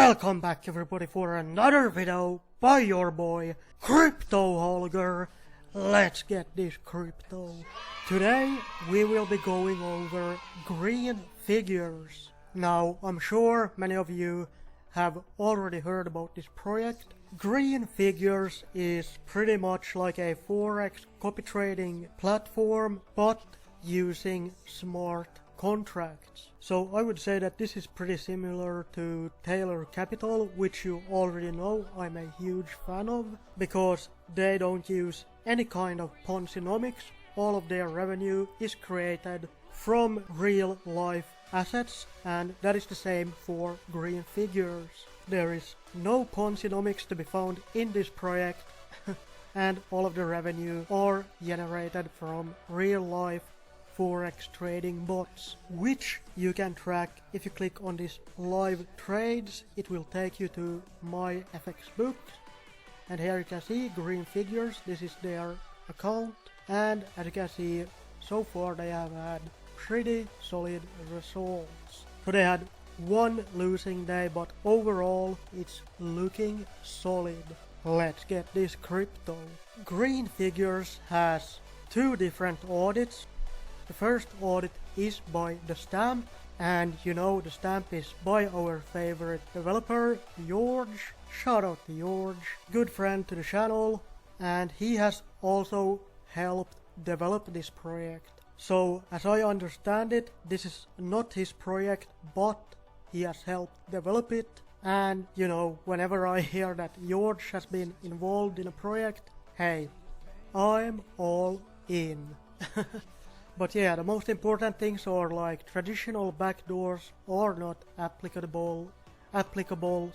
Welcome back everybody for another video by your boy Crypto Holger. Let's get this crypto. Today we will be going over green figures. Now I'm sure many of you have already heard about this project. Green figures is pretty much like a Forex copy trading platform but using smart contracts. So I would say that this is pretty similar to Taylor Capital, which you already know I'm a huge fan of, because they don't use any kind of Ponzinomics. All of their revenue is created from real life assets, and that is the same for green figures. There is no Ponzinomics to be found in this project and all of the revenue are generated from real life Forex trading bots, which you can track if you click on this live trades. It will take you to my FX books, and here you can see green figures. This is their account, and as you can see, so far they have had pretty solid results. So they had one losing day, but overall it's looking solid. Let's get this crypto. Green figures has two different audits. The first audit is by the stamp, and you know the stamp is by our favorite developer, George. Shout out to George, good friend to the channel, and he has also helped develop this project. So as I understand it, this is not his project, but he has helped develop it. And you know, whenever I hear that George has been involved in a project, hey, I'm all in. But yeah, the most important things are like traditional backdoors are not applicable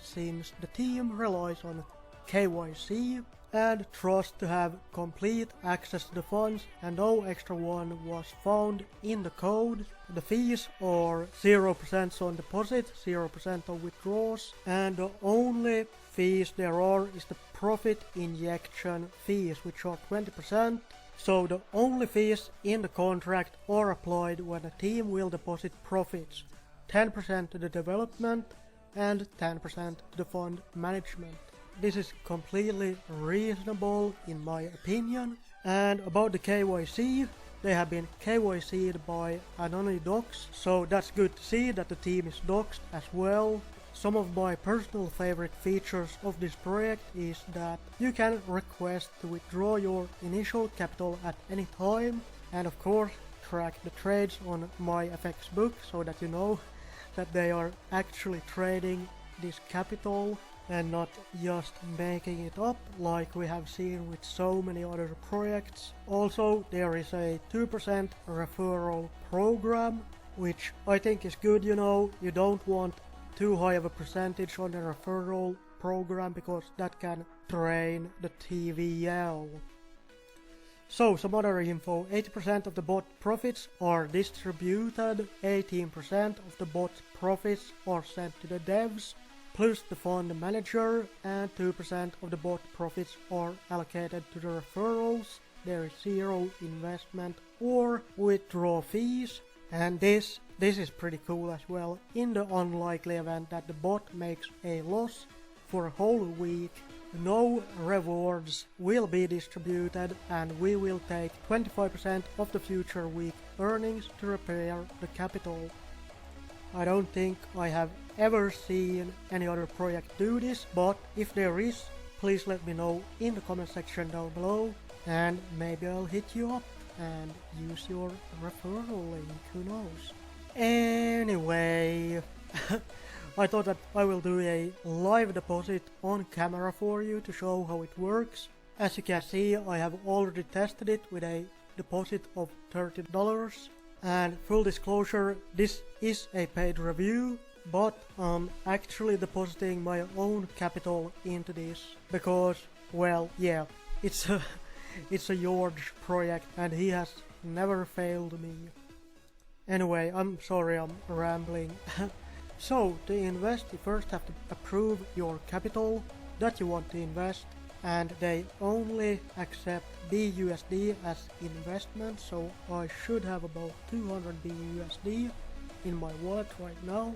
since the team relies on KYC and trust to have complete access to the funds, and no extra one was found in the code. The fees are 0% on deposit, 0% on withdrawals, and the only fees there are is the profit injection fees, which are 20%. So the only fees in the contract are applied when the team will deposit profits, 10% to the development and 10% to the fund management. This is completely reasonable in my opinion. And about the KYC, they have been KYC'd by Anonydocs, so that's good to see that the team is doxed as well. Some of my personal favorite features of this project is that you can request to withdraw your initial capital at any time, and of course track the trades on my FX book so that you know that they are actually trading this capital and not just making it up like we have seen with so many other projects. Also, there is a 2% referral program, which I think is good. You know, you don't want too high of a percentage on the referral program because that can drain the TVL. So some other info: 80% of the bot profits are distributed, 18% of the bot profits are sent to the devs plus the fund manager, and 2% of the bot profits are allocated to the referrals. There is zero investment or withdrawal fees. And this is pretty cool as well. In the unlikely event that the bot makes a loss for a whole week, no rewards will be distributed, and we will take 25% of the future week earnings to repair the capital. I don't think I have ever seen any other project do this, but if there is, please let me know in the comment section down below, and maybe I'll hit you up and use your referral link, who knows. Anyway, I thought that I will do a live deposit on camera for you to show how it works. As you can see, I have already tested it with a deposit of $30. And full disclosure, this is a paid review, but I'm actually depositing my own capital into this because, well, yeah, it's a George project and he has never failed me. Anyway, I'm sorry I'm rambling. So to invest, you first have to approve your capital that you want to invest, and they only accept BUSD as investment, so I should have about 200 BUSD in my wallet right now.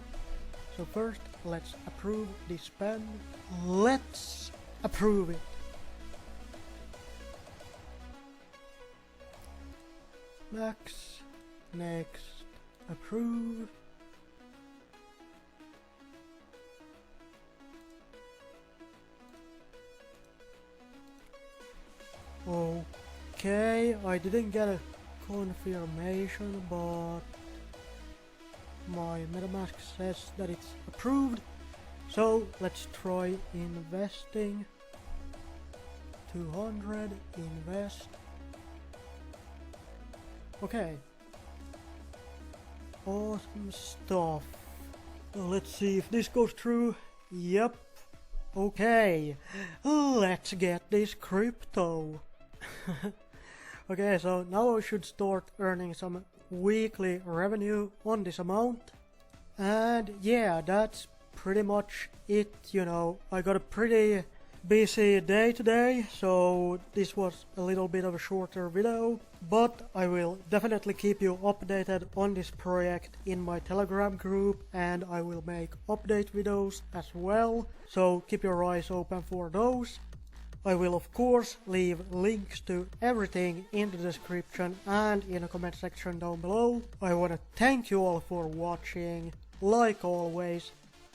So first, let's approve the spend. Let's approve it. Max, next, approve. Okay, I didn't get a confirmation, but my MetaMask says that it's approved. So let's try investing. 200, invest. Okay. Awesome stuff. Let's see if this goes through. Yep. Okay. Let's get this crypto. Okay, so now I should start earning some weekly revenue on this amount. And yeah, that's pretty much it, you know. I got a pretty busy day today, so this was a little bit of a shorter video, but I will definitely keep you updated on this project in my Telegram group, and I will make update videos as well, so keep your eyes open for those. I will of course leave links to everything in the description and in the comment section down below. I wanna thank you all for watching. Like always,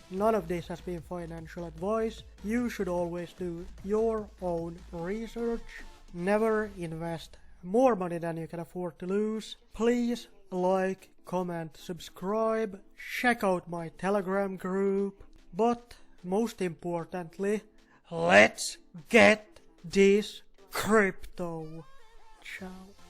none of this has been financial advice. You should always do your own research. Never invest more money than you can afford to lose. Please like, comment, subscribe, check out my Telegram group. But most importantly, let's get this crypto. Ciao.